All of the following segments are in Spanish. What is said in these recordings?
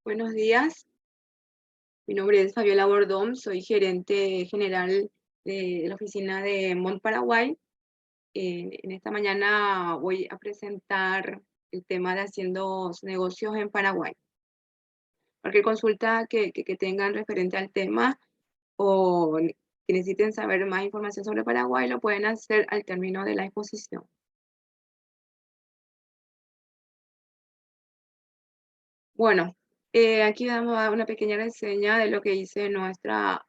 Buenos días, mi nombre es Fabiola Bordón, soy gerente general de la oficina de Mont Paraguay. En esta mañana voy a presentar el tema de haciendo negocios en Paraguay. Cualquier consulta que tengan referente al tema o que necesiten saber más información sobre Paraguay lo pueden hacer al término de la exposición. Bueno, aquí damos una pequeña reseña de lo que dice nuestra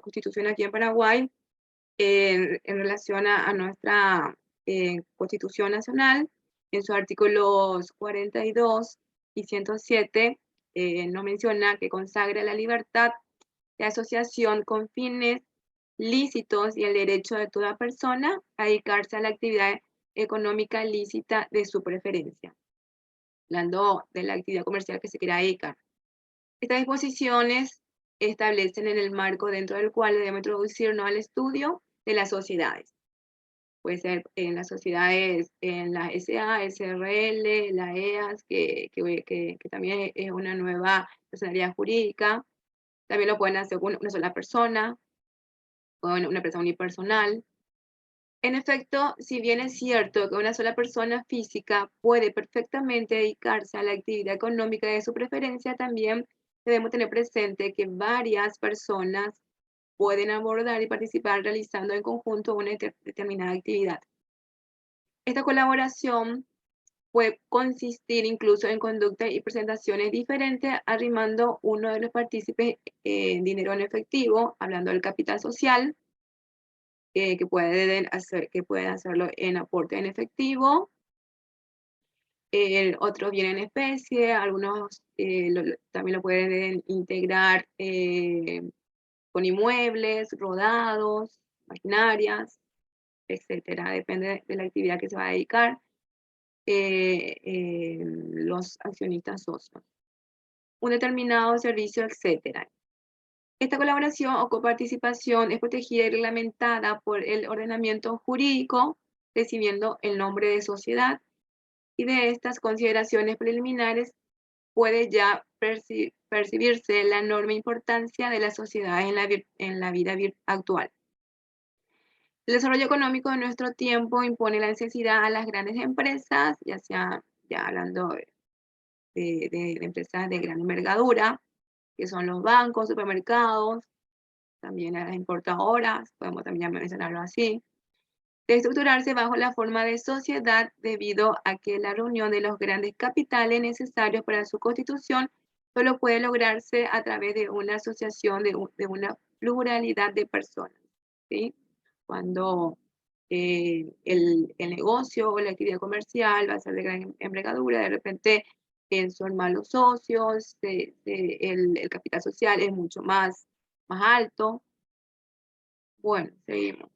constitución aquí en Paraguay en relación a nuestra Constitución Nacional. En sus artículos 42 y 107 nos menciona que consagra la libertad de asociación con fines lícitos y el derecho de toda persona a dedicarse a la actividad económica lícita de su preferencia, hablando de la actividad comercial que se quiera dedicar. Estas disposiciones establecen en el marco dentro del cual debemos introducirnos al estudio de las sociedades. Puede ser en las sociedades, en la SA, SRL, la EAS, que también es una nueva personalidad jurídica. También lo pueden hacer una sola persona, o una empresa unipersonal. En efecto, si bien es cierto que una sola persona física puede perfectamente dedicarse a la actividad económica de su preferencia, también debemos tener presente que varias personas pueden abordar y participar realizando en conjunto una determinada actividad. Esta colaboración puede consistir incluso en conductas y presentaciones diferentes, arrimando uno de los partícipes en dinero en efectivo, hablando del capital social, que pueden hacerlo en aporte en efectivo, otros bien en especie, algunos también lo pueden integrar con inmuebles, rodados, maquinarias, etcétera. Depende de la actividad que se va a dedicar los accionistas socios. Un determinado servicio, etcétera. Esta colaboración o coparticipación es protegida y reglamentada por el ordenamiento jurídico, recibiendo el nombre de sociedad, y de estas consideraciones preliminares puede ya percibirse la enorme importancia de las sociedades en la vida actual. El desarrollo económico de nuestro tiempo impone la necesidad a las grandes empresas, ya sea, ya hablando de empresas de gran envergadura, que son los bancos, supermercados, también a las importadoras, podemos también mencionarlo así, de estructurarse bajo la forma de sociedad debido a que la reunión de los grandes capitales necesarios para su constitución solo puede lograrse a través de una asociación de una pluralidad de personas, ¿sí? Cuando el negocio o la actividad comercial va a ser de gran envergadura, de repente son malos socios, el capital social es mucho más alto. Bueno, seguimos.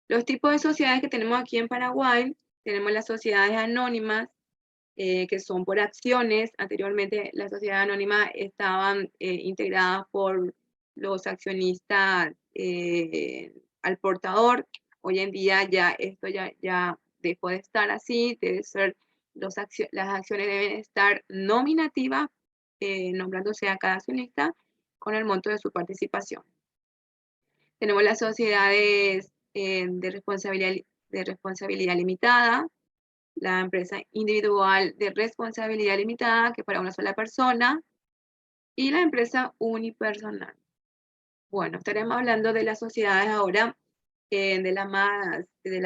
Los tipos de sociedades que tenemos aquí en Paraguay, tenemos las sociedades anónimas, que son por acciones. Anteriormente las sociedades anónimas estaban integradas por los accionistas al portador. Hoy en día ya esto ya dejó de estar así, debe ser, las acciones deben estar nominativas, nombrándose a cada accionista con el monto de su participación. Tenemos las sociedades de responsabilidad limitada, la empresa individual de responsabilidad limitada, que es para una sola persona, y la empresa unipersonal. Bueno, estaremos hablando de las sociedades ahora, de las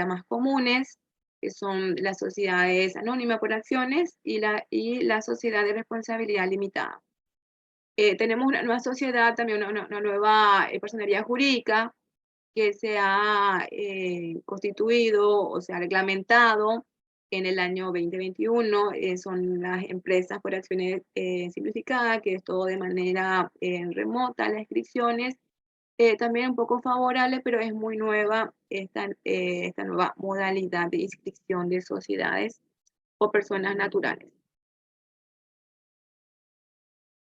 más comunes, que son las sociedades anónimas por acciones y la sociedad de responsabilidad limitada. Tenemos una nueva sociedad, también una nueva personalidad jurídica que se ha constituido o se ha reglamentado en el año 2021. Son las empresas por acciones simplificadas, que es todo de manera remota, las inscripciones. También un poco favorable, pero es muy nueva esta nueva modalidad de inscripción de sociedades o personas naturales.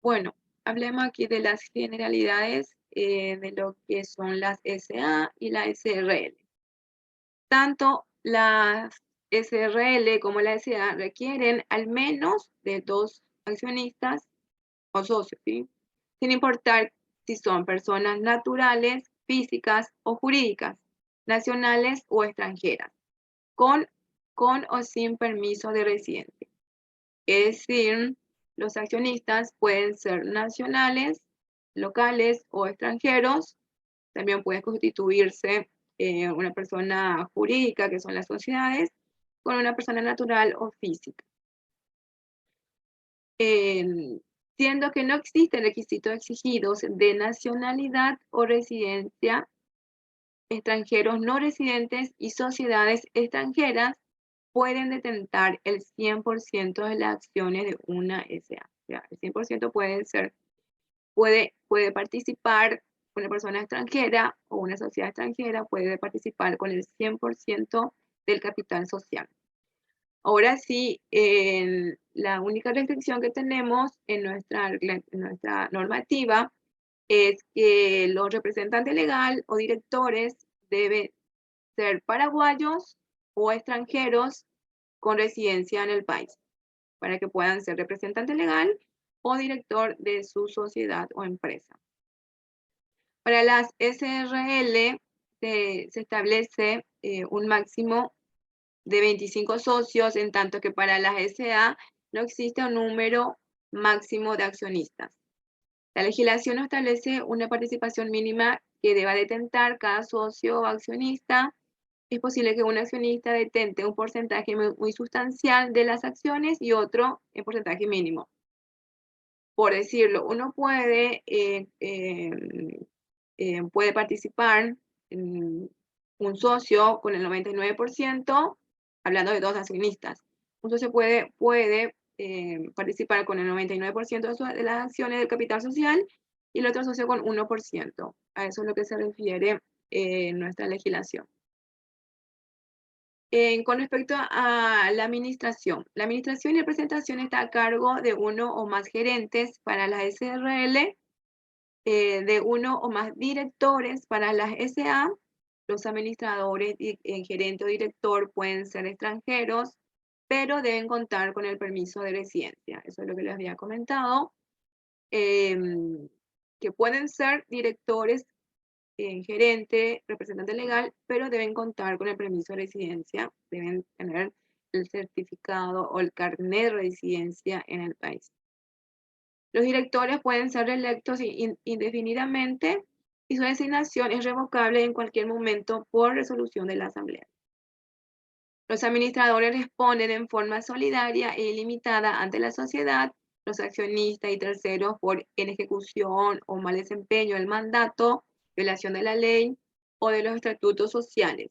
Bueno, hablemos aquí de las generalidades de lo que son las SA y la SRL. Tanto las SRL como la SA requieren al menos de 2 accionistas o socios, ¿sí? Sin importar si son personas naturales, físicas o jurídicas, nacionales o extranjeras, con, con o sin permiso de residente. Es decir, los accionistas pueden ser nacionales, locales o extranjeros. También puede constituirse una persona jurídica, que son las sociedades, con una persona natural o física. Siendo que no existen requisitos exigidos de nacionalidad o residencia, extranjeros no residentes y sociedades extranjeras pueden detentar el 100% de las acciones de una SA. O sea, el 100% puede participar una persona extranjera o una sociedad extranjera, puede participar con el 100% del capital social. Ahora sí, la única restricción que tenemos en nuestra normativa es que los representantes legales o directores deben ser paraguayos o extranjeros con residencia en el país, para que puedan ser representante legal o director de su sociedad o empresa. Para las SRL se establece un máximo de 25 socios, en tanto que para las SA no existe un número máximo de accionistas. La legislación no establece una participación mínima que deba detentar cada socio o accionista. Es posible que un accionista detente un porcentaje muy sustancial de las acciones y otro en porcentaje mínimo. Por decirlo, uno puede participar un socio con el 99%, hablando de dos accionistas. Un socio puede participar con el 99% de las acciones del capital social y el otro socio con 1%. A eso es lo que se refiere nuestra legislación. Con respecto a la administración y representación está a cargo de uno o más gerentes para las SRL, de uno o más directores para las SA. Los administradores, gerente o director pueden ser extranjeros, pero deben contar con el permiso de residencia. Eso es lo que les había comentado. Que pueden ser directores, gerente, representante legal, pero deben contar con el permiso de residencia, deben tener el certificado o el carnet de residencia en el país. Los directores pueden ser reelectos indefinidamente y su designación es revocable en cualquier momento por resolución de la Asamblea. Los administradores responden en forma solidaria e ilimitada ante la sociedad, los accionistas y terceros por inejecución o mal desempeño del mandato, violación de la ley o de los estatutos sociales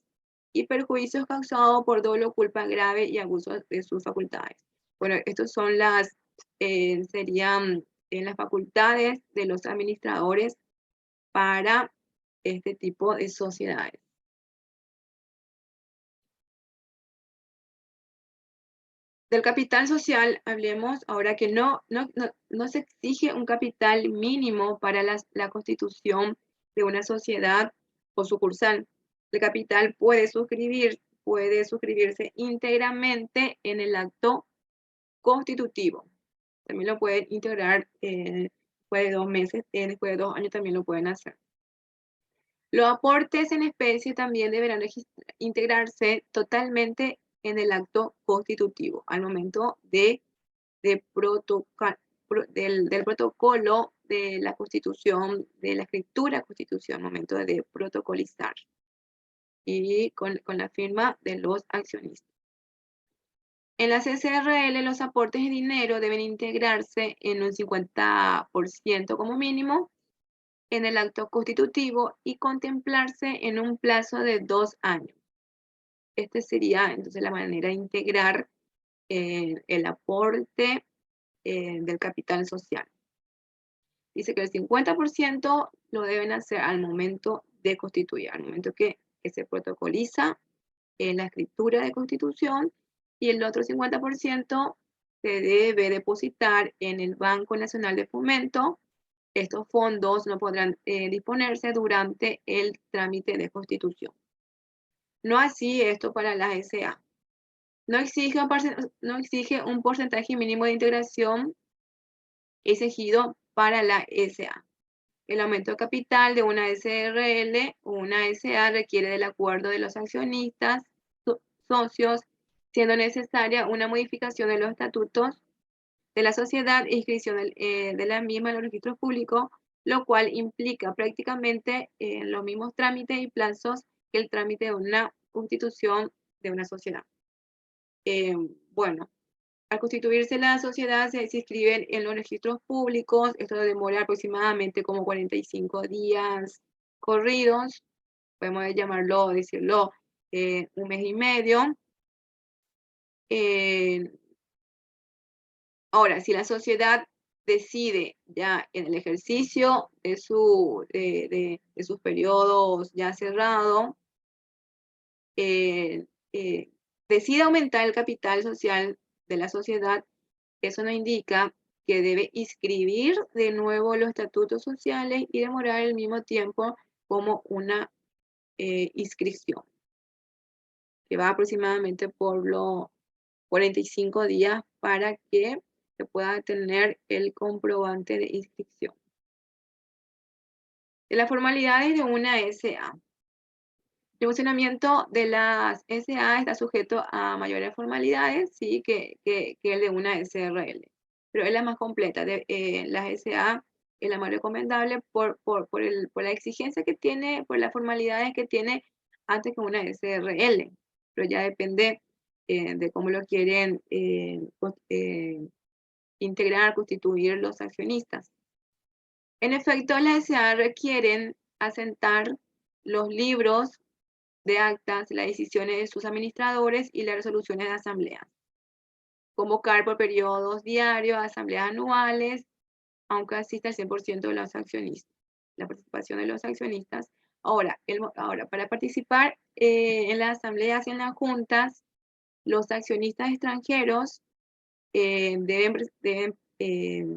y perjuicios causados por dolo, culpa grave y abuso de sus facultades. Bueno, estos son serían las facultades de los administradores para este tipo de sociedades. Del capital social, hablemos ahora que no se exige un capital mínimo para la constitución de una sociedad o sucursal. El capital puede suscribirse íntegramente en el acto constitutivo. También lo pueden integrar después de 2 meses, después de 2 años también lo pueden hacer. Los aportes en especie también deberán integrarse totalmente en el acto constitutivo al momento del protocolo de la constitución, de la escritura constitución, momento de protocolizar y con la firma de los accionistas. En la SRL los aportes de dinero deben integrarse en un 50% como mínimo en el acto constitutivo y contemplarse en un plazo de 2 años. Esta sería entonces la manera de integrar el aporte del capital social. Dice que el 50% lo deben hacer al momento de constituir, al momento que se protocoliza la escritura de constitución, y el otro 50% se debe depositar en el Banco Nacional de Fomento. Estos fondos no podrán disponerse durante el trámite de constitución. No así esto para las SA. no exige un porcentaje mínimo de integración exigido para la SA. El aumento de capital de una SRL o una SA requiere del acuerdo de los accionistas, socios, siendo necesaria una modificación de los estatutos de la sociedad e inscripción de la misma en los registros públicos, lo cual implica prácticamente los mismos trámites y plazos que el trámite de una constitución de una sociedad. Bueno, al constituirse la sociedad se inscriben en los registros públicos. Esto demora aproximadamente como 45 días corridos. Podemos llamarlo, decirlo, un mes y medio. Ahora, si la sociedad decide ya en el ejercicio de sus periodos ya cerrado, decide aumentar el capital social de la sociedad, eso nos indica que debe inscribir de nuevo los estatutos sociales y demorar el mismo tiempo como una inscripción, que va aproximadamente por los 45 días para que se pueda tener el comprobante de inscripción. De las formalidades de una SA. El funcionamiento de las SA está sujeto a mayores formalidades, ¿sí? que el de una SRL, pero es la más completa. Las SA es la más recomendable por la exigencia que tiene, por las formalidades que tiene antes que una SRL, pero ya depende de cómo lo quieren integrar, constituir los accionistas. En efecto, las SA requieren asentar los libros de actas, las decisiones de sus administradores y las resoluciones de asambleas. Convocar por periodos diarios, asambleas anuales, aunque asista el 100% de los accionistas. La participación de los accionistas. Ahora para participar en las asambleas y en las juntas, los accionistas extranjeros deben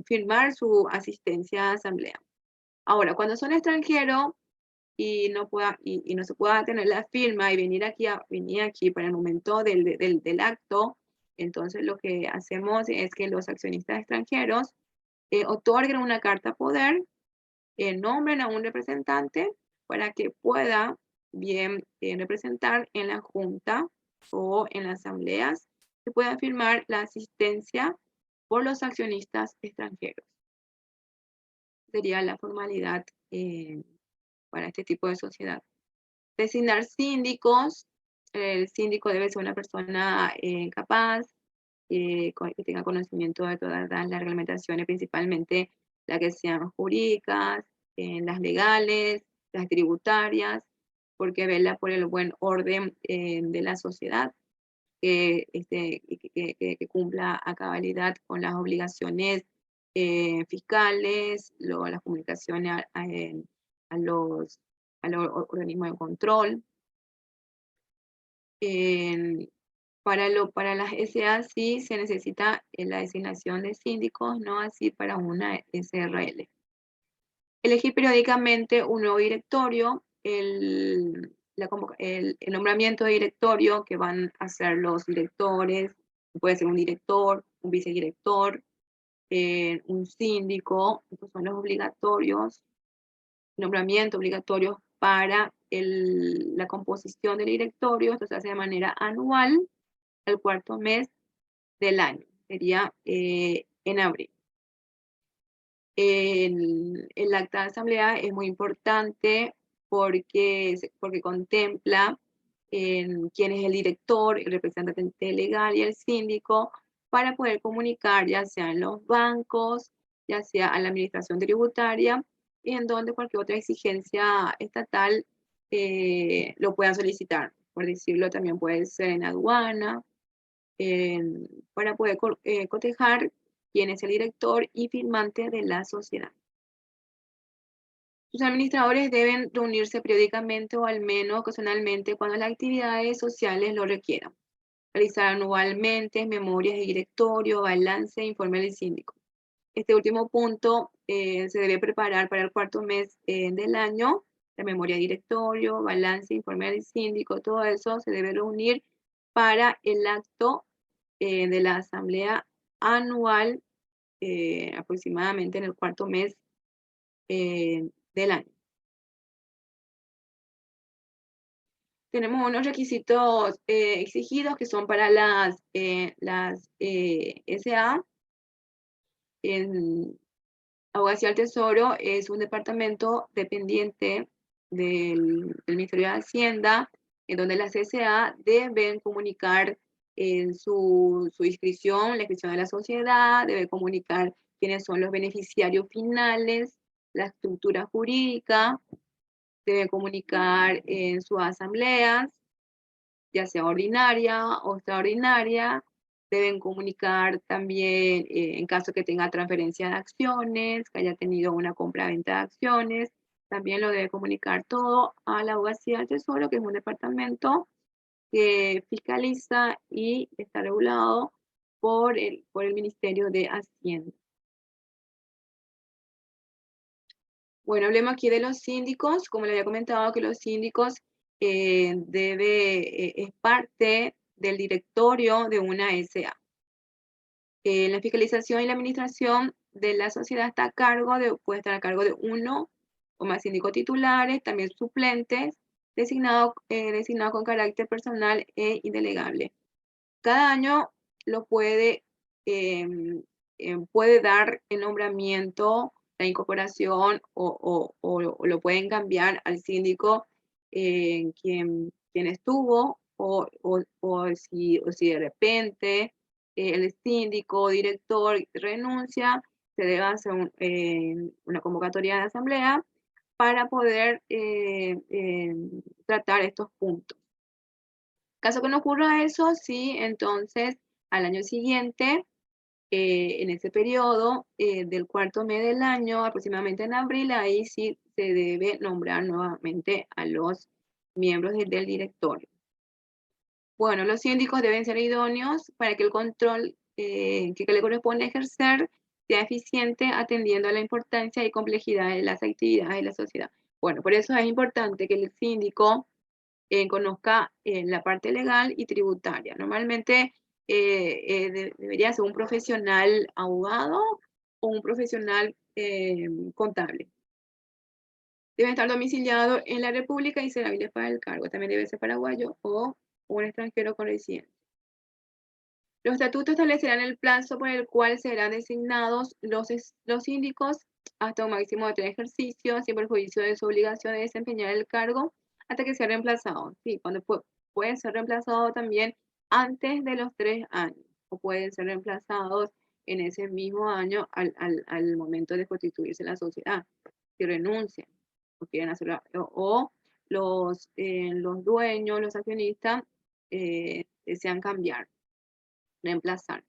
firmar su asistencia a asamblea. Ahora, cuando son extranjeros y no se pueda tener la firma y venir aquí para el momento del acto, entonces lo que hacemos es que los accionistas extranjeros otorguen una carta poder, nombren a un representante para que pueda bien representar en la junta o en las asambleas, que pueda firmar la asistencia por los accionistas extranjeros. Sería la formalidad para este tipo de sociedad. Designar síndicos. El síndico debe ser una persona capaz, que tenga conocimiento de todas las reglamentaciones, principalmente las que sean jurídicas, las legales, las tributarias, porque vela por el buen orden de la sociedad, que cumpla a cabalidad con las obligaciones fiscales, las comunicaciones a los organismos de control. Para las SA sí se necesita la designación de síndicos, no así para una SRL. Elegir periódicamente un nuevo directorio, el nombramiento de directorio que van a ser los directores, puede ser un director, un vicedirector, un síndico. Estos son los obligatorios, nombramiento obligatorios para la composición del directorio. Esto se hace de manera anual, el cuarto mes del año, sería en abril. El acta de asamblea es muy importante porque contempla quién es el director, el representante legal y el síndico, para poder comunicar ya sea en los bancos, ya sea a la administración tributaria, y en donde cualquier otra exigencia estatal lo puedan solicitar. Por decirlo, también puede ser en aduana, para poder cotejar quién es el director y firmante de la sociedad. Sus administradores deben reunirse periódicamente o al menos ocasionalmente cuando las actividades sociales lo requieran. Realizar anualmente memorias de directorio, balance e informe del síndico. Este último punto se debe preparar para el cuarto mes del año. La memoria de directorio, balance, informe del síndico, todo eso se debe reunir para el acto de la asamblea anual, aproximadamente en el cuarto mes del año. Tenemos unos requisitos exigidos que son para las SA. Abogacía del Tesoro es un departamento dependiente del Ministerio de Hacienda, en donde las SA deben comunicar su inscripción, la inscripción de la sociedad, debe comunicar quiénes son los beneficiarios finales, la estructura jurídica, debe comunicar en sus asambleas, ya sea ordinaria o extraordinaria, deben comunicar también en caso que tenga transferencia de acciones, que haya tenido una compra-venta de acciones, también lo debe comunicar todo a la Abogacía del Tesoro, que es un departamento que fiscaliza y está regulado por el Ministerio de Hacienda. Bueno, hablemos aquí de los síndicos. Como le había comentado, que los síndicos es parte del directorio de una SA. La fiscalización y la administración de la sociedad está a cargo puede estar a cargo de uno o más síndicos titulares, también suplentes, designados con carácter personal e indelegable. Cada año lo puede dar el nombramiento, la incorporación o lo pueden cambiar al síndico quien estuvo o si de repente el síndico o director renuncia, se debe hacer una convocatoria de asamblea para poder tratar estos puntos. Caso que no ocurra eso, sí, entonces al año siguiente, en ese periodo del cuarto mes del año, aproximadamente en abril, ahí sí se debe nombrar nuevamente a los miembros del directorio. Bueno, los síndicos deben ser idóneos para que el control que le corresponde ejercer sea eficiente, atendiendo a la importancia y complejidad de las actividades de la sociedad. Bueno, por eso es importante que el síndico conozca la parte legal y tributaria. Normalmente debería ser un profesional abogado o un profesional contable. Debe estar domiciliado en la República y ser hábil para el cargo. También debe ser paraguayo o un extranjero con residencia. Los estatutos establecerán el plazo por el cual serán designados los síndicos hasta un máximo de 3 ejercicios, sin perjuicio de su obligación de desempeñar el cargo hasta que sea reemplazado. Sí, cuando puede ser reemplazado también antes de los 3 años, o pueden ser reemplazados en ese mismo año al momento de constituirse la sociedad, si renuncian o quieren hacerlo, o los dueños, los accionistas, desean cambiar, reemplazar.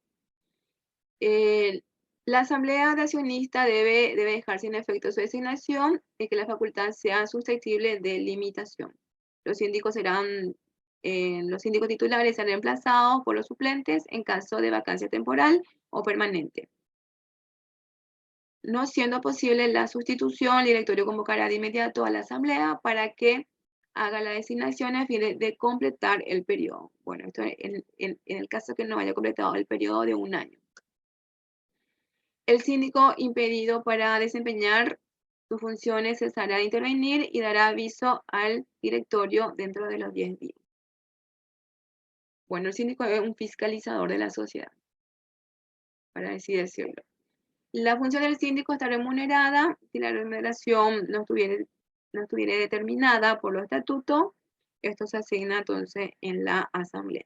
La asamblea de accionistas debe dejar sin efecto su designación y que la facultad sea susceptible de limitación. Los síndicos titulares serán reemplazados por los suplentes en caso de vacancia temporal o permanente. No siendo posible la sustitución, el directorio convocará de inmediato a la asamblea para que haga la designación a fin de completar el periodo. Bueno, esto en el caso que no haya completado el periodo de un año. El síndico impedido para desempeñar sus funciones cesará de intervenir y dará aviso al directorio dentro de los 10 días. Bueno, el síndico es un fiscalizador de la sociedad, para así decirlo. La función del síndico está remunerada si la remuneración no estuviera determinada por los estatutos. Esto se asigna entonces en la asamblea.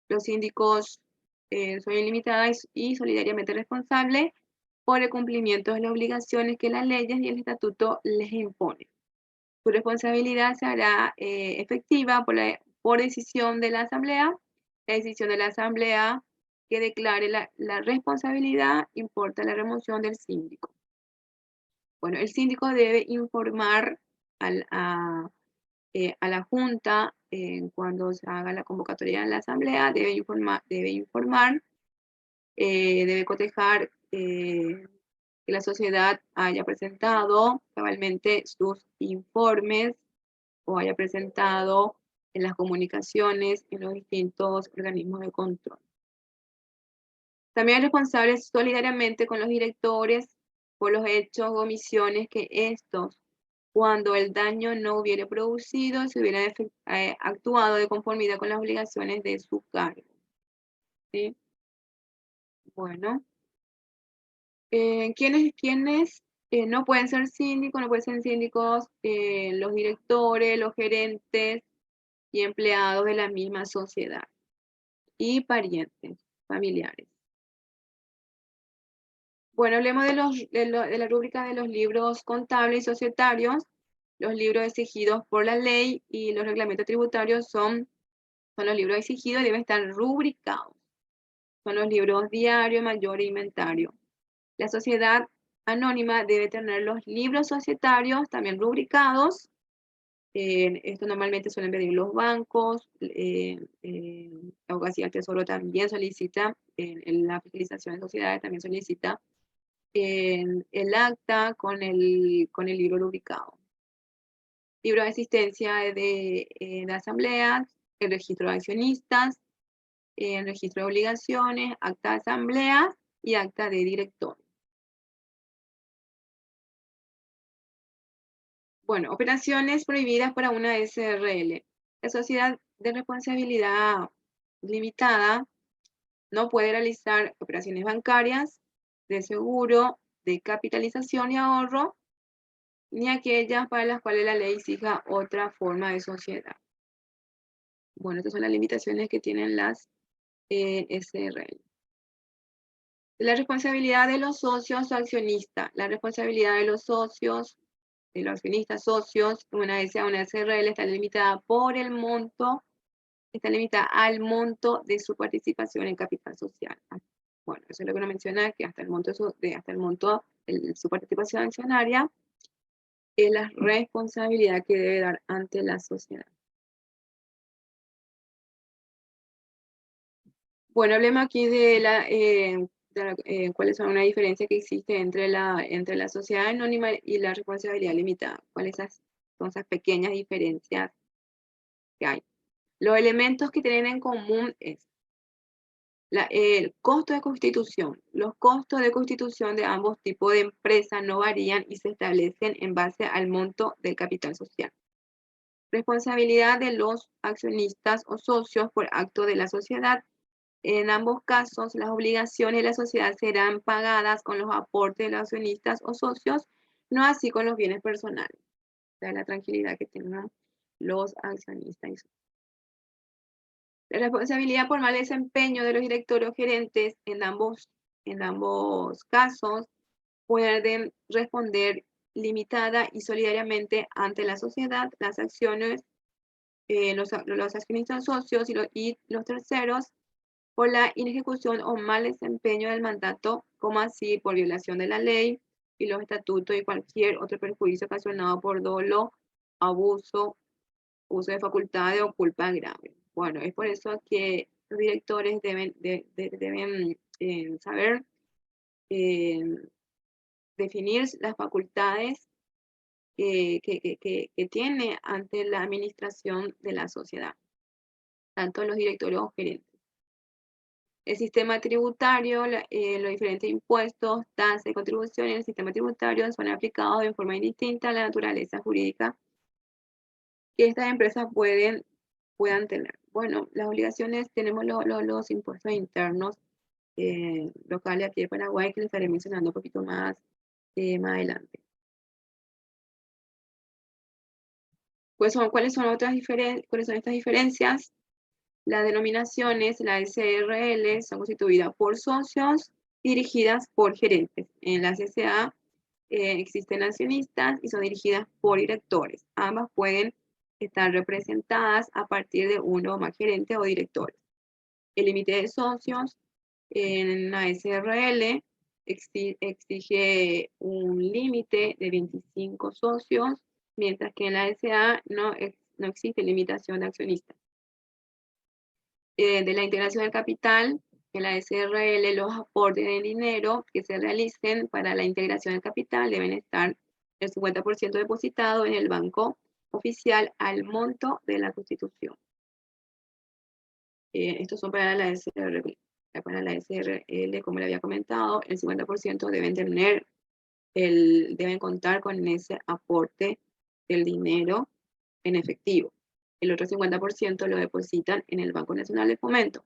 Los síndicos son ilimitados y solidariamente responsables por el cumplimiento de las obligaciones que las leyes y el estatuto les imponen. Su responsabilidad se hará efectiva por decisión de la asamblea. La decisión de la asamblea que declare la responsabilidad importa la remoción del síndico. Bueno, el síndico debe informar a la junta cuando se haga la convocatoria de la asamblea, debe cotejar que la sociedad haya presentado cabalmente sus informes o haya presentado en las comunicaciones en los distintos organismos de control. También es responsable solidariamente con los directores por los hechos o omisiones que estos, cuando el daño no hubiere producido, se hubiera actuado de conformidad con las obligaciones de su cargo. ¿Sí? Bueno. ¿Quiénes no pueden ser síndicos? No pueden ser síndicos los directores, los gerentes y empleados de la misma sociedad. Y parientes, familiares. Bueno, hablemos de la rúbrica de los libros contables y societarios. Los libros exigidos por la ley y los reglamentos tributarios son los libros exigidos y deben estar rubricados. Son los libros diario, mayor e inventario. La sociedad anónima debe tener los libros societarios también rubricados. Esto normalmente suelen pedir los bancos. La Abogacía del Tesoro también solicita, en la fiscalización de sociedades también solicita el acta con el libro rubricado. Libro de asistencia de asambleas, el registro de accionistas, el registro de obligaciones, acta de asamblea y acta de director. Bueno, operaciones prohibidas para una SRL. La sociedad de responsabilidad limitada no puede realizar operaciones bancarias, de seguro, de capitalización y ahorro, ni aquellas para las cuales la ley exija otra forma de sociedad. Bueno, estas son las limitaciones que tienen las SRL. La responsabilidad de los socios o accionistas. La responsabilidad de los socios, de los accionistas socios, una SA, una SRL, está limitada por el monto, está limitada al monto de su participación en capital social. Bueno, eso es lo que nos menciona, que hasta el monto de su participación accionaria es la responsabilidad que debe dar ante la sociedad. Bueno, hablemos aquí de cuáles son una diferencia que existe entre la sociedad anónima y la responsabilidad limitada. ¿Cuáles son esas pequeñas diferencias que hay? Los elementos que tienen en común es el costo de constitución. Los costos de constitución de ambos tipos de empresas no varían y se establecen en base al monto del capital social. Responsabilidad de los accionistas o socios por acto de la sociedad. En ambos casos, las obligaciones de la sociedad serán pagadas con los aportes de los accionistas o socios, no así con los bienes personales. O sea, la tranquilidad que tengan los accionistas. La responsabilidad por mal desempeño de los directores o gerentes en ambos casos pueden responder limitada y solidariamente ante la sociedad, las acciones, los accionistas socios y los terceros por la inejecución o mal desempeño del mandato, como así por violación de la ley y los estatutos y cualquier otro perjuicio ocasionado por dolo, abuso, uso de facultades o culpa grave. Bueno, es por eso que los directores deben saber definir las facultades que tiene ante la administración de la sociedad, tanto los directores o gerentes. El sistema tributario, los diferentes impuestos, tasas y contribuciones en el sistema tributario son aplicados de forma indistinta a la naturaleza jurídica que estas empresas puedan tener. Bueno, las obligaciones, tenemos los impuestos internos locales aquí de Paraguay, que les estaré mencionando un poquito más adelante. Pues ¿cuáles son estas diferencias? Las denominaciones, la SRL, son constituidas por socios dirigidas por gerentes. En las SA existen accionistas y son dirigidas por directores. Ambas pueden estar representadas a partir de uno o más gerentes o directores. El límite de socios en la SRL exige un límite de 25 socios, mientras que en la SA no existe limitación de accionistas. De la integración del capital, en la SRL los aportes de dinero que se realicen para la integración del capital deben estar el 50% depositado en el banco oficial al monto de la constitución. Estos son para la SRL. Para la SRL, como le había comentado, el 50% deben contar con ese aporte del dinero en efectivo. El otro 50% lo depositan en el Banco Nacional de Fomento.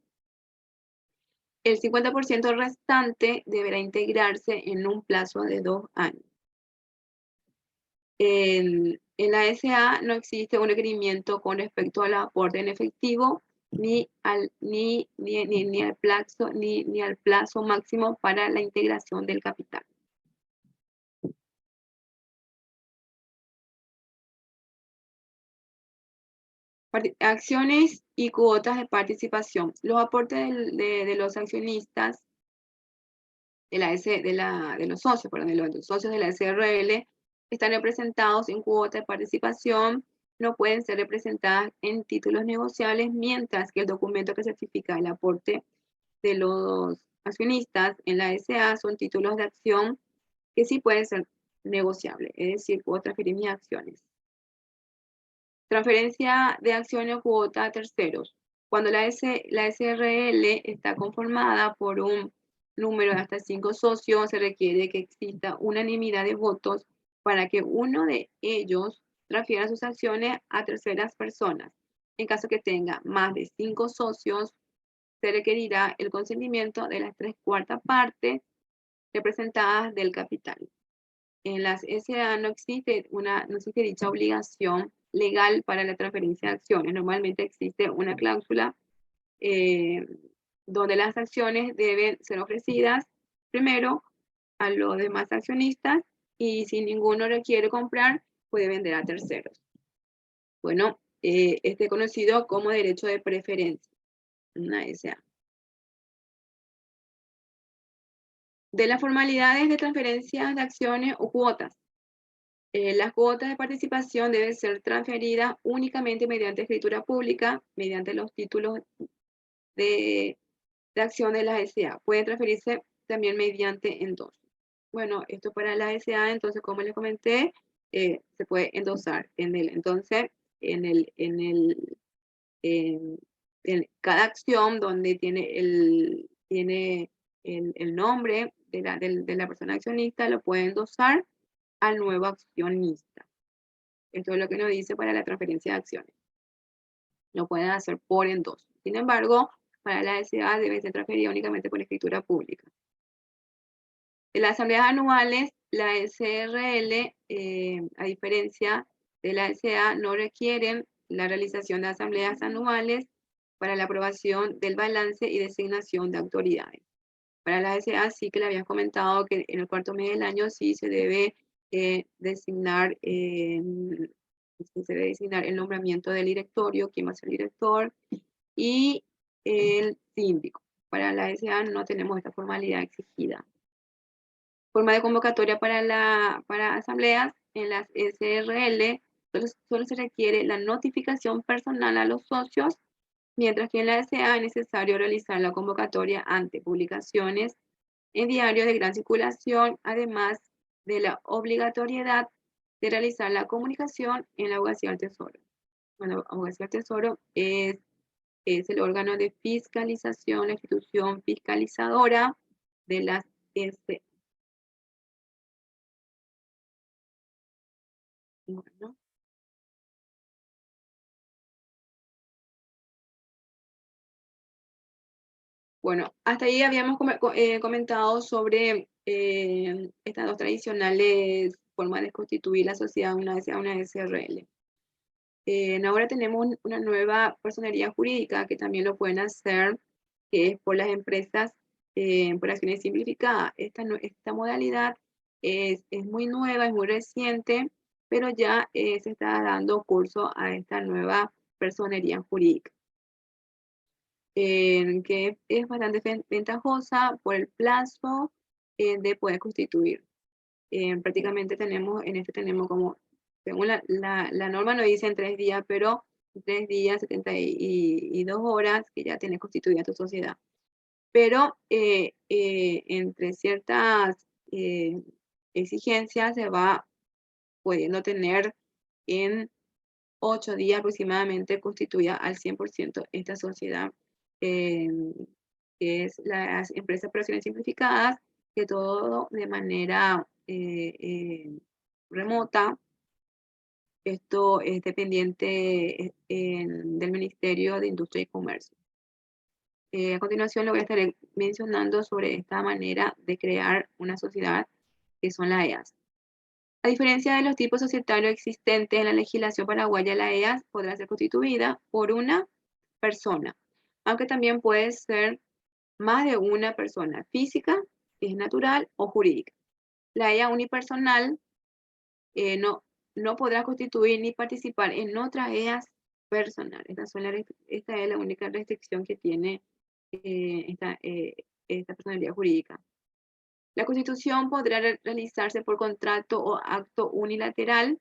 El 50% restante deberá integrarse en un plazo de 2 años. En la SA no existe un requerimiento con respecto al aporte en efectivo ni al plazo máximo para la integración del capital. Acciones y cuotas de participación. Los aportes de los accionistas de los socios, perdón, de los socios de la SRL están representados en cuotas de participación, no pueden ser representadas en títulos negociables, mientras que el documento que certifica el aporte de los accionistas en la SA son títulos de acción que sí pueden ser negociables, es decir, puedo transferir mis acciones. Transferencia de acciones o cuota a terceros. Cuando la SRL está conformada por un número de hasta 5 socios, se requiere que exista unanimidad de votos para que uno de ellos transfiera sus acciones a terceras personas. En caso que tenga más de 5 socios, se requerirá el consentimiento de las 3/4 partes representadas del capital. En las SA no existe dicha obligación legal para la transferencia de acciones. Normalmente existe una cláusula donde las acciones deben ser ofrecidas primero a los demás accionistas y si ninguno requiere comprar, puede vender a terceros. Bueno, este es conocido como derecho de preferencia, una SA. De las formalidades de transferencia de acciones o cuotas. Las cuotas de participación deben ser transferidas únicamente mediante escritura pública, mediante los títulos de acción de la SA. Pueden transferirse también mediante endoso. Bueno, esto para la SA, entonces, como les comenté, se puede endosar en él. Entonces, en cada acción donde tiene el nombre de la persona accionista, lo puede endosar al nuevo accionista. Esto es lo que nos dice para la transferencia de acciones. Lo pueden hacer por endoso. Sin embargo, para la SA debe ser transferida únicamente por escritura pública. En las asambleas anuales, la SRL, a diferencia de la SA, no requieren la realización de asambleas anuales para la aprobación del balance y designación de autoridades. Para la SA sí que le habías comentado que en el cuarto mes del año sí se debe designar el nombramiento del directorio, quién va a ser el director, y el síndico. Para la SA no tenemos esta formalidad exigida. Forma de convocatoria para asambleas. En las SRL solo se requiere la notificación personal a los socios, mientras que en la SA es necesario realizar la convocatoria ante publicaciones en diarios de gran circulación, además de la obligatoriedad de realizar la comunicación en la Abogacía del Tesoro. Bueno, la Abogacía del Tesoro es el órgano de fiscalización, la institución fiscalizadora de las SA. Bueno, hasta ahí habíamos comentado sobre estas dos tradicionales formas de constituir la sociedad, una SRL. Ahora tenemos una nueva personería jurídica que también lo pueden hacer, que es por las empresas por acciones simplificadas. Esta modalidad es muy nueva, es muy reciente, pero ya se está dando curso a esta nueva personería jurídica, que es bastante ventajosa por el plazo de poder constituir. Prácticamente tenemos como, según la norma nos dice en 3 días, pero 3 días, 72 horas que ya tienes constituida tu sociedad. Pero entre ciertas exigencias se va pudiendo tener en 8 días aproximadamente constituida al 100% esta sociedad que es las empresas de operaciones simplificadas, que todo de manera remota. Esto es dependiente del Ministerio de Industria y Comercio. A continuación, le voy a estar mencionando sobre esta manera de crear una sociedad, que son las EAS. A diferencia de los tipos societarios existentes en la legislación paraguaya, la EAS podrá ser constituida por una persona, aunque también puede ser más de una persona física, que es natural, o jurídica. La EA unipersonal no podrá constituir ni participar en otras EAS personales. Esta es la única restricción que tiene esta personalidad jurídica. La constitución podrá realizarse por contrato o acto unilateral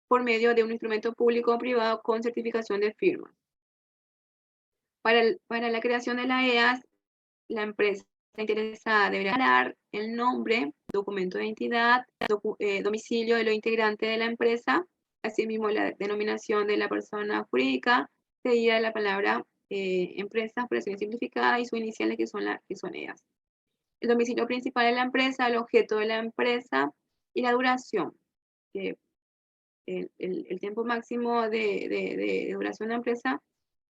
por medio de un instrumento público o privado con certificación de firma. Para la creación de la EAS, la empresa interesada deberá dar el nombre, documento de identidad, domicilio de los integrantes de la empresa, asimismo la denominación de la persona jurídica, seguida de la palabra empresa, operaciones simplificadas y sus iniciales que son EAS. El domicilio principal de la empresa, el objeto de la empresa y la duración. Que el tiempo máximo de duración de la empresa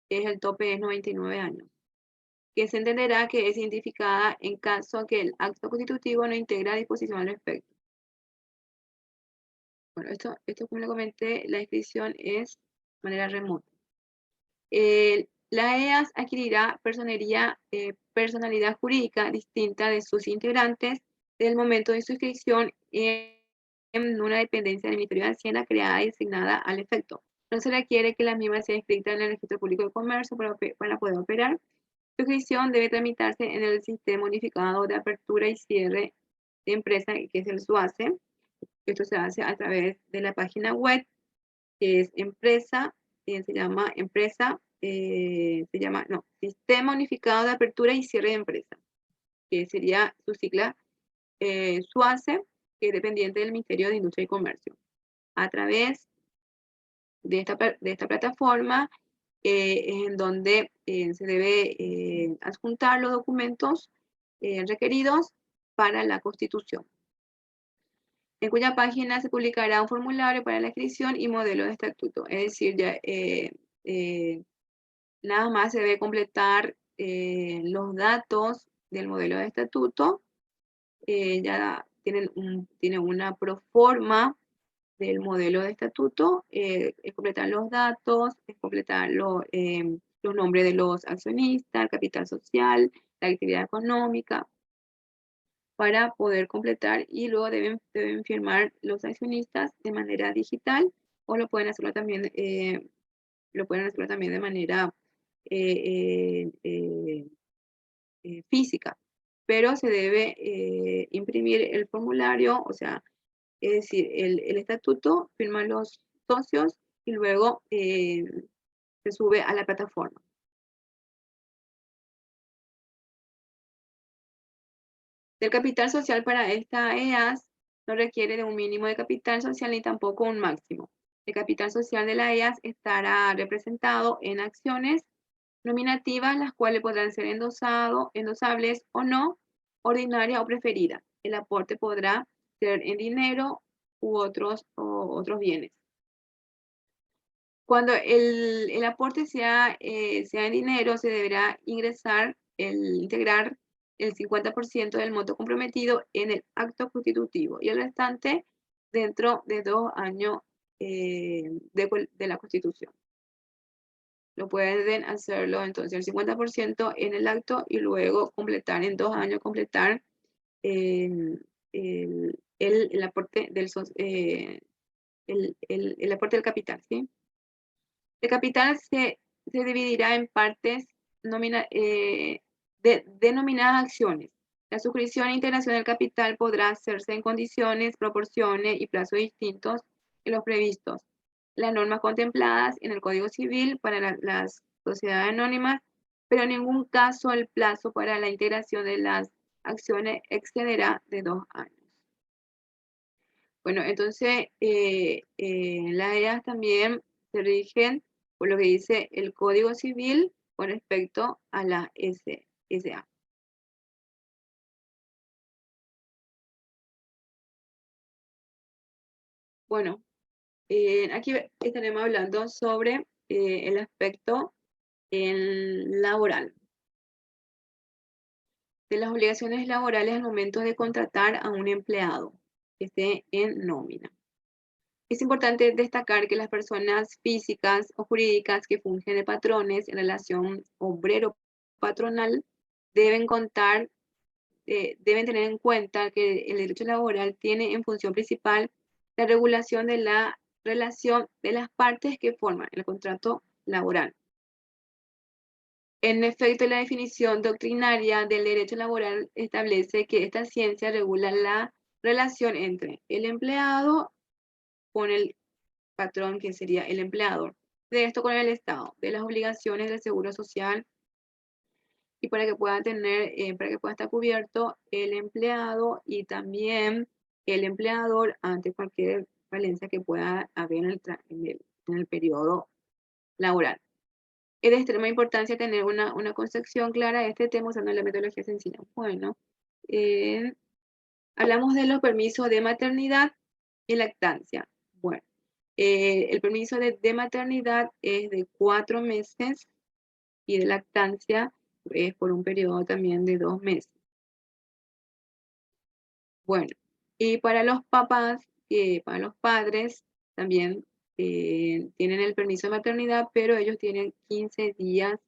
el tope es 99 años. Que se entenderá que es identificada en caso que el acto constitutivo no integra disposición al respecto. Bueno, esto como le comenté, la inscripción es de manera remota. La EAS adquirirá personalidad jurídica distinta de sus integrantes desde el momento de su inscripción en una dependencia del Ministerio de Hacienda creada y designada al efecto. No se requiere que la misma sea inscrita en el Registro Público de Comercio para poder operar. Su inscripción debe tramitarse en el Sistema Unificado de Apertura y Cierre de Empresa, que es el SUACE. Esto se hace a través de la página web, que es Sistema Unificado de Apertura y Cierre de Empresa, que sería su sigla SUACE, que es dependiente del Ministerio de Industria y Comercio. A través de esta plataforma es en donde se debe adjuntar los documentos requeridos para la constitución, en cuya página se publicará un formulario para la inscripción y modelo de estatuto. Es decir, nada más se debe completar los datos del modelo de estatuto. Ya tiene una proforma del modelo de estatuto, es completar los datos, es completar los nombres de los accionistas, el capital social, la actividad económica, para poder completar, y luego deben firmar los accionistas de manera digital, o lo pueden hacerlo también de manera física, pero se debe imprimir el formulario, o sea, es decir, el estatuto, firman los socios y luego se sube a la plataforma. El capital social para esta EAS no requiere de un mínimo de capital social ni tampoco un máximo. El capital social de la EAS estará representado en acciones nominativas, las cuales podrán ser endosables o no, ordinaria o preferida. El aporte podrá ser en dinero u otros bienes. Cuando el aporte sea en dinero, se deberá integrar el 50% del monto comprometido en el acto constitutivo y el restante dentro de 2 años de la Constitución. Lo pueden hacerlo entonces el 50% en el acto y luego completar en 2 años, completar el aporte el aporte del capital, ¿sí? El capital se dividirá en partes denominadas acciones. La suscripción e integración del capital podrá hacerse en condiciones, proporciones y plazos distintos que los previstos. Las normas contempladas en el Código Civil para las sociedades anónimas, pero en ningún caso el plazo para la integración de las acciones excederá de 2 años. Bueno, entonces las EAS también se rigen por lo que dice el Código Civil con respecto a la SA. Bueno, aquí estaremos hablando sobre el aspecto laboral. De las obligaciones laborales al momento de contratar a un empleado que esté en nómina. Es importante destacar que las personas físicas o jurídicas que fungen de patrones en relación obrero-patronal deben deben tener en cuenta que el derecho laboral tiene en función principal la regulación de la relación de las partes que forman el contrato laboral. En efecto, la definición doctrinaria del derecho laboral establece que esta ciencia regula la relación entre el empleado con el patrón, que sería el empleador, de esto con el Estado, de las obligaciones del seguro social y para que pueda para que pueda estar cubierto el empleado y también el empleador ante cualquier falencia que pueda haber en el periodo laboral. Es de extrema importancia tener una concepción clara de este tema usando la metodología sencilla. Bueno, hablamos de los permisos de maternidad y lactancia. Bueno, el permiso de maternidad es de 4 meses y de lactancia es por un periodo también de 2 meses. Bueno, y para los papás, para los padres, también tienen el permiso de maternidad, pero ellos tienen 15 días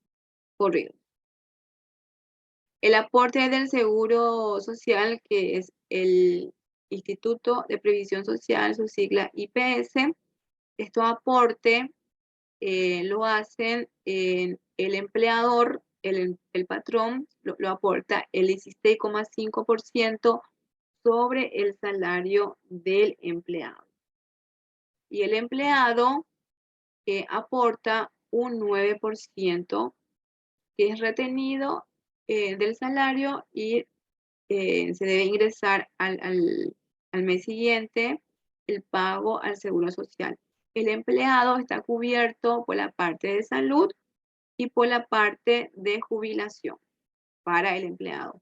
corridos. El aporte del Seguro Social, que es el Instituto de Previsión Social, su sigla IPS, estos aportes lo hacen el empleador, el patrón, lo aporta el 16,5% sobre el salario del empleado. Y el empleado aporta un 9% que es retenido del salario y se debe ingresar al mes siguiente el pago al Seguro Social. El empleado está cubierto por la parte de salud y por la parte de jubilación para el empleado.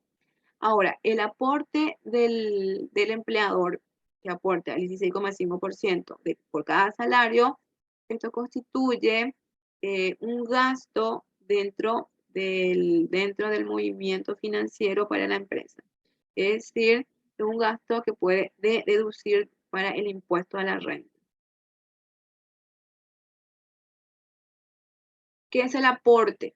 Ahora, el aporte del empleador que aporta el 16,5% por cada salario, esto constituye un gasto dentro del movimiento financiero para la empresa. Es decir, es un gasto que puede deducir para el impuesto a la renta. ¿Qué es el aporte?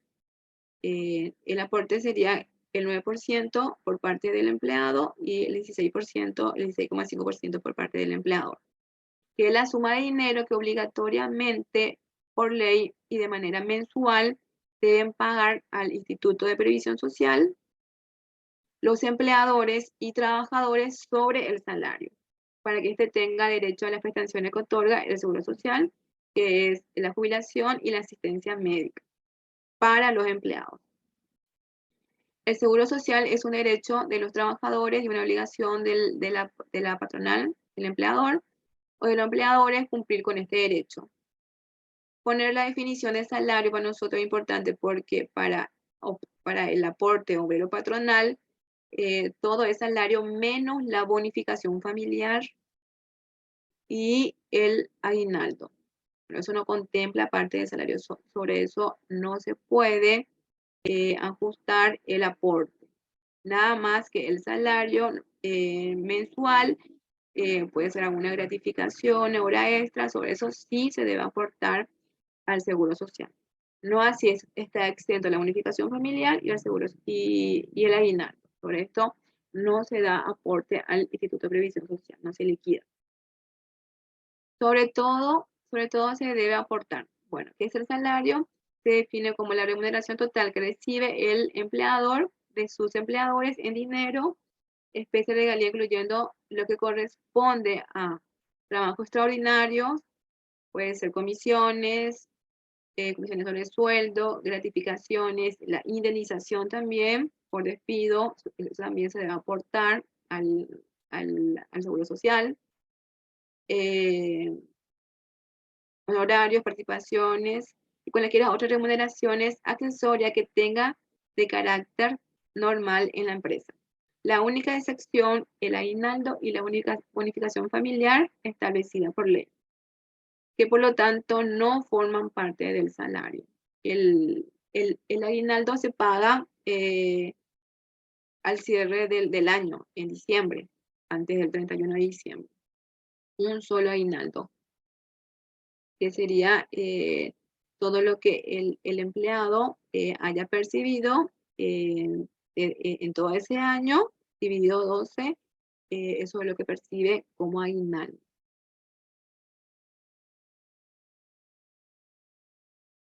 El aporte sería el 9% por parte del empleado y el 16%, el 16,5% por parte del empleador. Que es la suma de dinero que obligatoriamente, por ley y de manera mensual, deben pagar al Instituto de Previsión Social los empleadores y trabajadores sobre el salario, para que éste tenga derecho a las prestaciones que otorga el Seguro Social, que es la jubilación y la asistencia médica para los empleados. El Seguro Social es un derecho de los trabajadores y una obligación de la patronal, del empleador, o de los empleadores cumplir con este derecho. Poner la definición de salario para nosotros es importante porque para el aporte obrero patronal, todo es salario menos la bonificación familiar y el aguinaldo. Pero eso no contempla parte del salario. Sobre eso no se puede ajustar el aporte. Nada más que el salario mensual, puede ser alguna gratificación, hora extra, sobre eso sí se debe aportar al Seguro Social. No así está exento la bonificación familiar y el seguro y el aguinaldo. Sobre esto no se da aporte al Instituto de Previsión Social, no se liquida. Sobre todo se debe aportar. Bueno, ¿qué es el salario? Se define como la remuneración total que recibe el empleador de sus empleadores en dinero, especie de regalía, incluyendo lo que corresponde a trabajo extraordinario, puede ser comisiones sobre sueldo, gratificaciones, la indemnización también por despido, eso también se debe aportar al Seguro Social. Honorarios, participaciones y cualquier otras remuneraciones accesorias que tenga de carácter normal en la empresa. La única excepción, el aguinaldo y la única bonificación familiar establecida por ley, que por lo tanto no forman parte del salario. El aguinaldo se paga al cierre del año, en diciembre, antes del 31 de diciembre. Un solo aguinaldo, que sería todo lo que el empleado haya percibido en todo ese año, dividido 12, eso es lo que percibe como aguinaldo.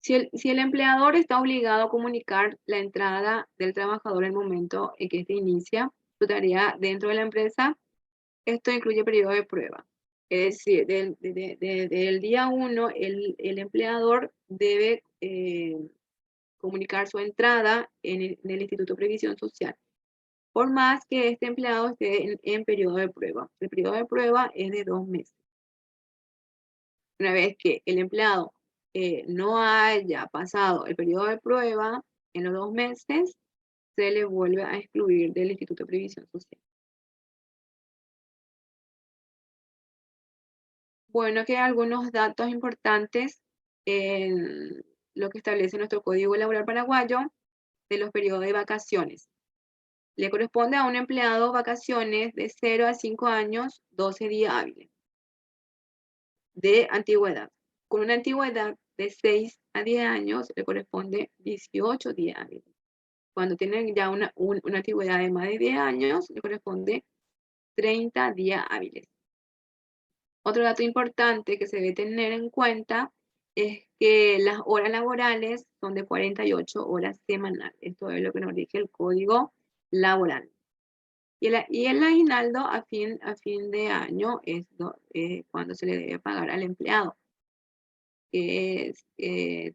Si el empleador está obligado a comunicar la entrada del trabajador en el momento en que éste inicia su tarea dentro de la empresa, esto incluye periodo de prueba. Es decir, del día 1, el empleador debe comunicar su entrada en el Instituto de Previsión Social, por más que este empleado esté en periodo de prueba. El periodo de prueba es de 2 meses. Una vez que el empleado no haya pasado el periodo de prueba en los 2 meses, se le vuelve a excluir del Instituto de Previsión Social. Bueno, aquí hay algunos datos importantes en lo que establece nuestro Código Laboral paraguayo de los periodos de vacaciones. Le corresponde a un empleado vacaciones de 0 a 5 años, 12 días hábiles de antigüedad. Con una antigüedad de 6 a 10 años le corresponde 18 días hábiles. Cuando tienen ya una antigüedad de más de 10 años, le corresponde 30 días hábiles. Otro dato importante que se debe tener en cuenta es que las horas laborales son de 48 horas semanales. Esto es lo que nos rige el Código Laboral. Y el aguinaldo a fin de año es cuando se le debe pagar al empleado, que es el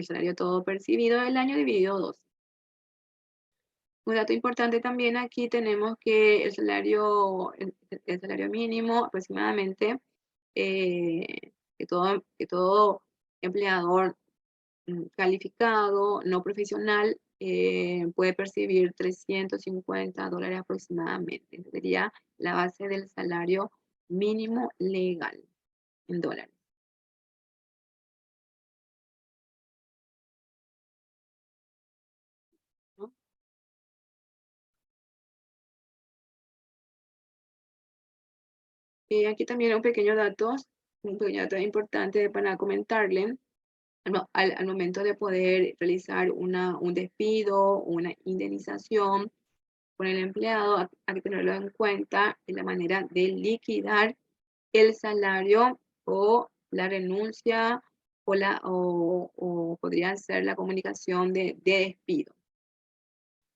salario todo percibido del año dividido 12. Un dato importante también aquí tenemos que el salario mínimo aproximadamente, que todo empleador calificado, no profesional, puede percibir $350 aproximadamente. Esa sería la base del salario mínimo legal en dólares. ¿No? Aquí también un pequeño dato importante para comentarle. Al momento de poder realizar un despido, una indemnización con el empleado, hay que tenerlo en cuenta en la manera de liquidar el salario o la renuncia o podría ser la comunicación de despido.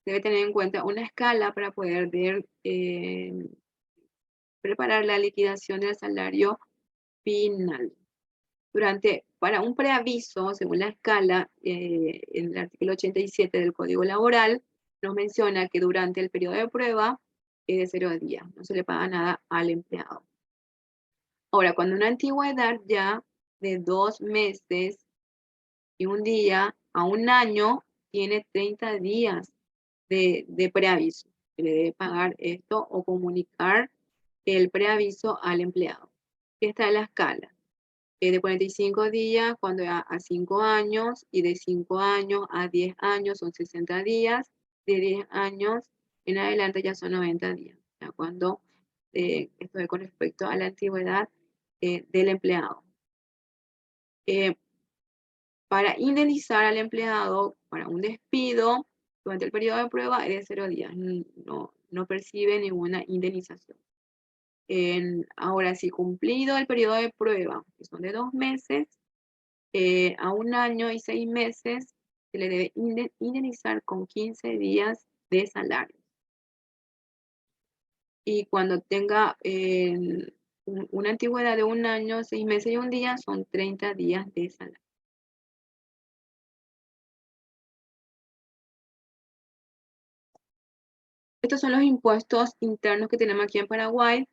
Debe tener en cuenta una escala para poder preparar la liquidación del salario final. Para un preaviso, según la escala, en el artículo 87 del Código Laboral, nos menciona que durante el periodo de prueba es de 0 días, no se le paga nada al empleado. Ahora, cuando una antigüedad ya de 2 meses y un día a un año, tiene 30 días de preaviso. Se le debe pagar esto o comunicar el preaviso al empleado. Esta es la escala. De 45 días cuando a 5 años, y de 5 años a 10 años son 60 días, de 10 años en adelante ya son 90 días, ya cuando esto es con respecto a la antigüedad del empleado. Para indemnizar al empleado para un despido durante el periodo de prueba es de 0 días, no percibe ninguna indemnización. Ahora, si cumplido el periodo de prueba, que son de 2 meses, a 1 año y 6 meses, se le debe indemnizar con 15 días de salario. Y cuando tenga una antigüedad de 1 año, 6 meses y 1 día, son 30 días de salario. Estos son los impuestos internos que tenemos aquí en Paraguay,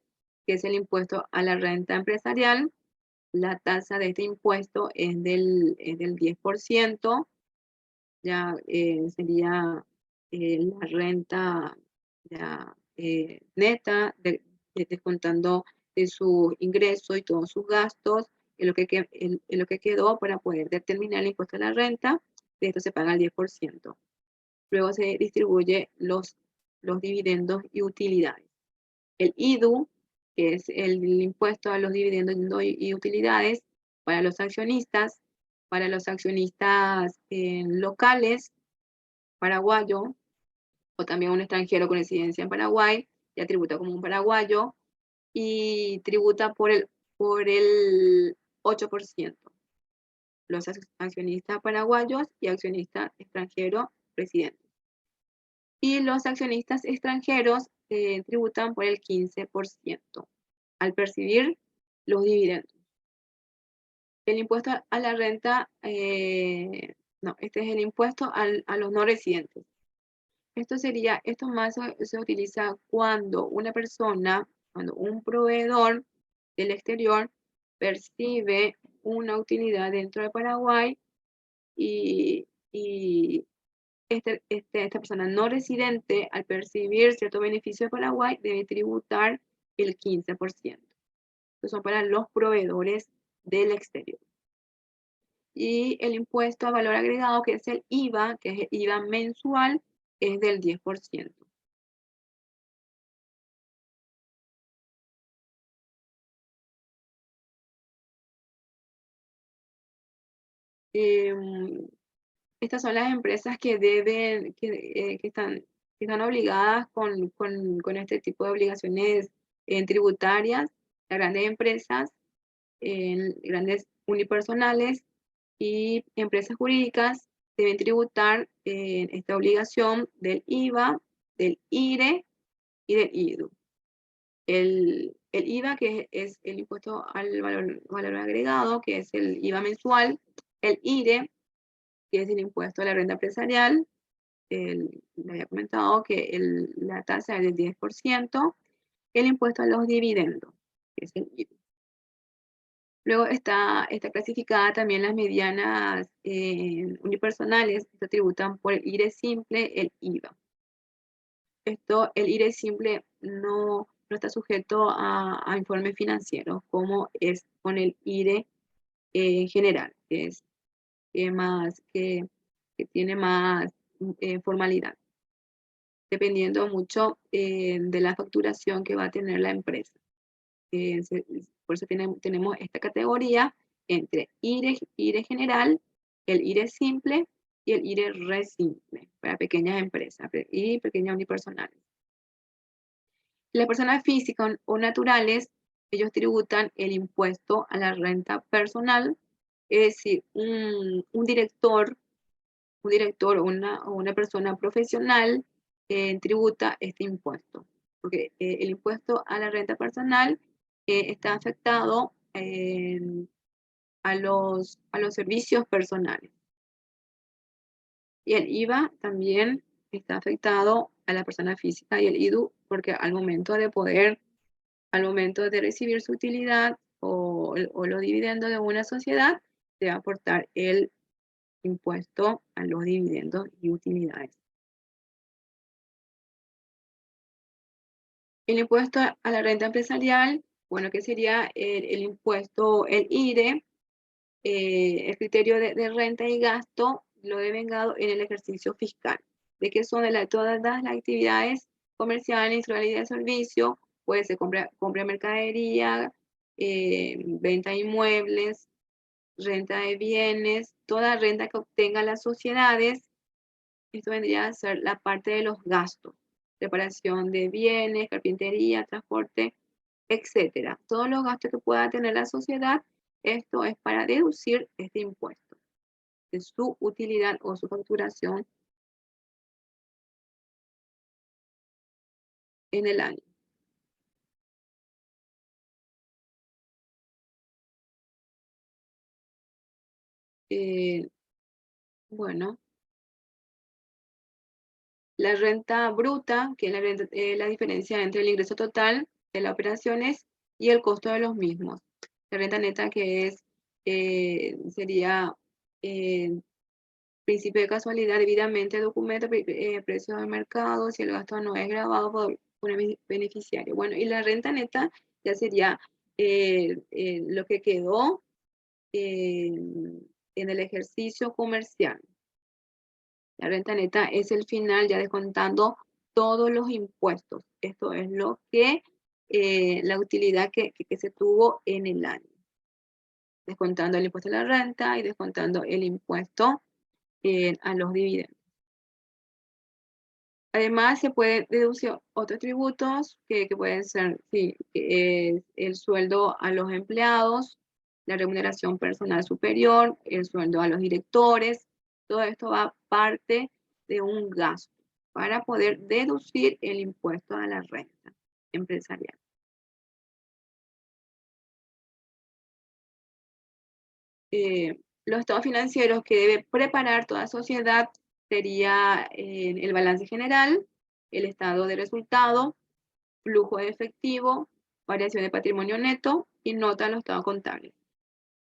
que es el impuesto a la renta empresarial. La tasa de este impuesto es del 10%, ya sería la renta neta, descontando de sus ingresos y todos sus gastos, en lo que quedó para poder determinar el impuesto a la renta. De esto se paga el 10%. Luego se distribuye los dividendos y utilidades. El IDU, que es el impuesto a los dividendos y utilidades para los accionistas locales, paraguayo, o también un extranjero con residencia en Paraguay, ya tributa como un paraguayo y tributa por el 8%. Los accionistas paraguayos y accionistas extranjeros residentes. Y los accionistas extranjeros tributan por el 15% al percibir los dividendos. El impuesto a la renta, no, este es el impuesto a los no residentes. Esto más se utiliza cuando cuando un proveedor del exterior percibe una utilidad dentro de Paraguay y esta persona no residente, al percibir cierto beneficio de Paraguay, debe tributar el 15%. Estos son para los proveedores del exterior. Y el impuesto a valor agregado, que es el IVA, que es el IVA mensual, es del 10%. Estas son las empresas que están obligadas con este tipo de obligaciones tributarias. Las grandes empresas, grandes unipersonales y empresas jurídicas deben tributar esta obligación del IVA, del IRE y del IDU. El IVA, que es el impuesto al valor agregado, que es el IVA mensual, el IRE, que es el impuesto a la renta empresarial, le había comentado que la tasa es del 10%, el impuesto a los dividendos, que es el IVA. Luego está clasificada también las medianas unipersonales, que tributan por el IRE simple, el IVA. El IRE simple no está sujeto a informes financieros, como es con el IRE general, que tiene más formalidad, dependiendo mucho de la facturación que va a tener la empresa. Por eso tenemos esta categoría entre IRE general, el IRE simple y el IRE re simple para pequeñas empresas y pequeñas unipersonales. Las personas físicas o naturales, ellos tributan el impuesto a la renta personal, es decir, un director o una persona profesional tributa este impuesto, porque el impuesto a la renta personal está afectado a los servicios personales. Y el IVA también está afectado a la persona física y el IDU, porque al momento de recibir su utilidad o los dividendos de una sociedad, debe aportar el impuesto a los dividendos y utilidades. El impuesto a la renta empresarial, bueno, que sería el impuesto, el IRE, el criterio de renta y gasto lo devengado en el ejercicio fiscal, de que son todas las actividades comerciales, industriales y de servicio, puede ser compra de mercadería, venta de inmuebles, renta de bienes, toda renta que obtengan las sociedades. Esto vendría a ser la parte de los gastos, reparación de bienes, carpintería, transporte, etcétera. Todos los gastos que pueda tener la sociedad, esto es para deducir este impuesto de su utilidad o su facturación en el año. Bueno, la renta bruta, que es la diferencia entre el ingreso total de las operaciones y el costo de los mismos. La renta neta, que sería Principio de casualidad, debidamente documenta precios del mercado, si el gasto no es grabado por el beneficiario. Bueno, y la renta neta ya sería lo que quedó en el ejercicio comercial. La renta neta es el final ya descontando todos los impuestos. Esto es lo que la utilidad que se tuvo en el año. Descontando el impuesto a la renta y descontando el impuesto a los dividendos. Además, se pueden deducir otros tributos que pueden ser sí, el sueldo a los empleados, la remuneración personal superior, el sueldo a los directores. Todo esto va parte de un gasto para poder deducir el impuesto a la renta empresarial. Los estados financieros que debe preparar toda sociedad sería el balance general, el estado de resultado, flujo de efectivo, variación de patrimonio neto y nota a los estados contables.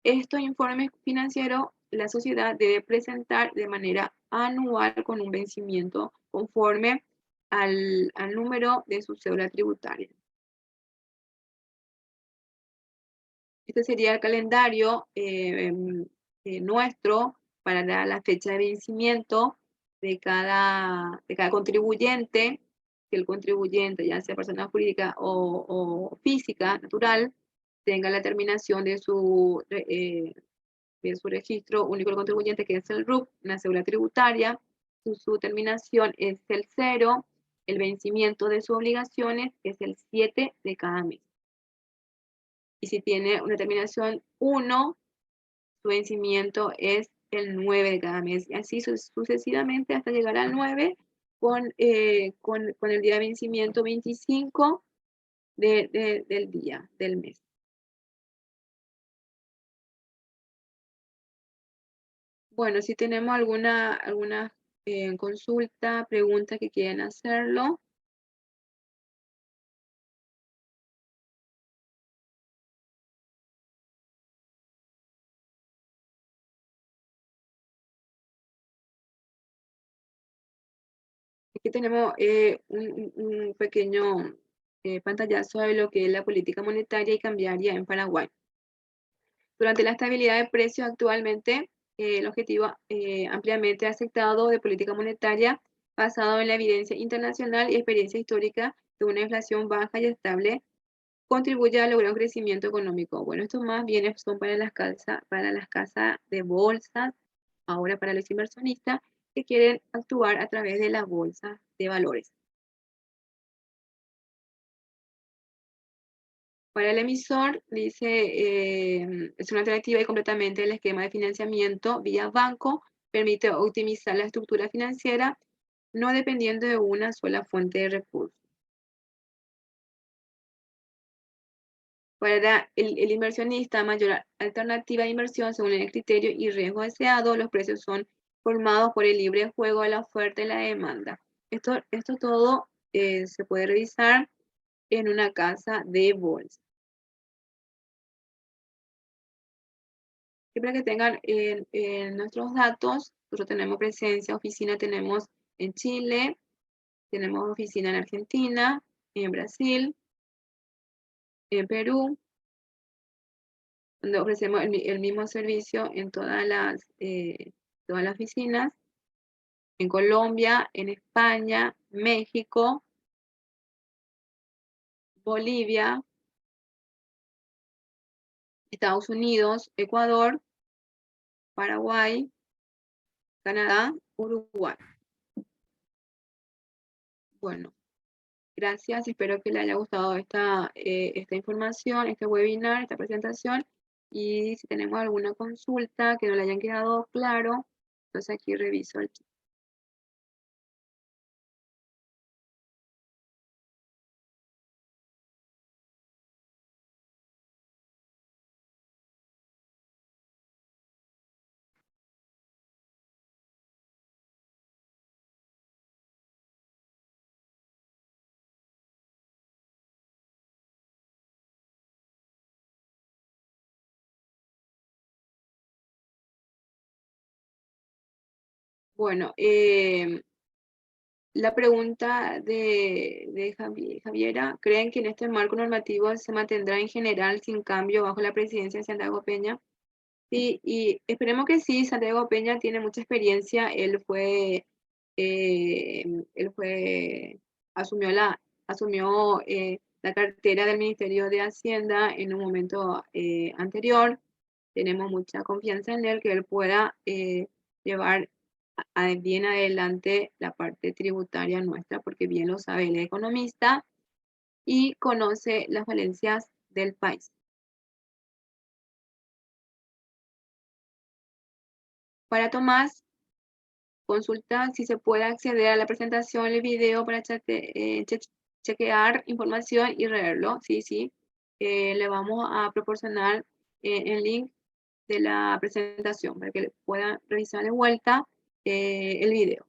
Estos informes financieros la sociedad debe presentar de manera anual con un vencimiento conforme al número de su cédula tributaria. Este sería el calendario nuestro para la fecha de vencimiento de cada contribuyente, que el contribuyente, ya sea persona jurídica o física, natural, tenga la terminación de su registro único del contribuyente, que es el RUC, una cédula tributaria, su terminación es el 0, el vencimiento de sus obligaciones es el 7 de cada mes. Y si tiene una terminación 1, su vencimiento es el 9 de cada mes. Y así sucesivamente hasta llegar al 9 con el día de vencimiento 25 del día, del mes. Bueno, si tenemos alguna consulta, pregunta que quieran hacerlo. Aquí tenemos un pequeño pantallazo de lo que es la política monetaria y cambiaria en Paraguay. Durante la estabilidad de precios actualmente, el objetivo ampliamente aceptado de política monetaria, basado en la evidencia internacional y experiencia histórica de una inflación baja y estable, contribuye a lograr un crecimiento económico. Bueno, estos más bienes son para las casas de bolsas, ahora para los inversionistas que quieren actuar a través de las bolsas de valores. Para el emisor, dice, es una alternativa y completamente el esquema de financiamiento vía banco, permite optimizar la estructura financiera, no dependiendo de una sola fuente de recursos. Para el inversionista, mayor alternativa de inversión según el criterio y riesgo deseado, los precios son formados por el libre juego de la oferta y la demanda. Esto todo se puede revisar en una casa de bolsa. Siempre que tengan nuestros datos, nosotros tenemos presencia, oficina tenemos en Chile, tenemos oficina en Argentina, en Brasil, en Perú, donde ofrecemos el mismo servicio en todas las oficinas, en Colombia, en España, México, Bolivia, Estados Unidos, Ecuador, Paraguay, Canadá, Uruguay. Bueno. Gracias, espero que le haya gustado esta información, este webinar, esta presentación. Y si tenemos alguna consulta que no le hayan quedado claro, entonces aquí reviso el chat. Bueno, la pregunta de Javiera, ¿creen que en este marco normativo se mantendrá en general sin cambio bajo la presidencia de Santiago Peña? Sí, y esperemos que sí. Santiago Peña tiene mucha experiencia. Eh, él fue, asumió la cartera del Ministerio de Hacienda en un momento anterior. Tenemos mucha confianza en él, que él pueda llevar bien adelante la parte tributaria nuestra, porque bien lo sabe, él es economista y conoce las falencias del país. Para Tomás, consulta si se puede acceder a la presentación, el video para chequear información y leerlo. Sí, sí. Le vamos a proporcionar el link de la presentación para que puedan revisar de vuelta el video.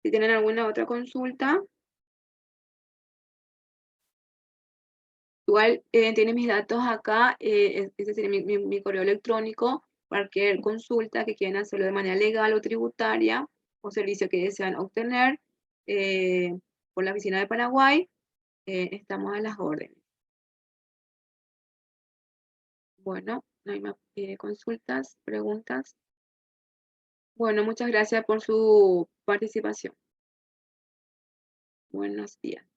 Si tienen alguna otra consulta, igual tienen mis datos acá, ese sería mi correo electrónico. Cualquier consulta que quieran hacerlo de manera legal o tributaria o servicio que desean obtener eh, por la oficina de Paraguay, estamos a las órdenes. Bueno, no hay más consultas, preguntas. Bueno, muchas gracias por su participación. Buenos días.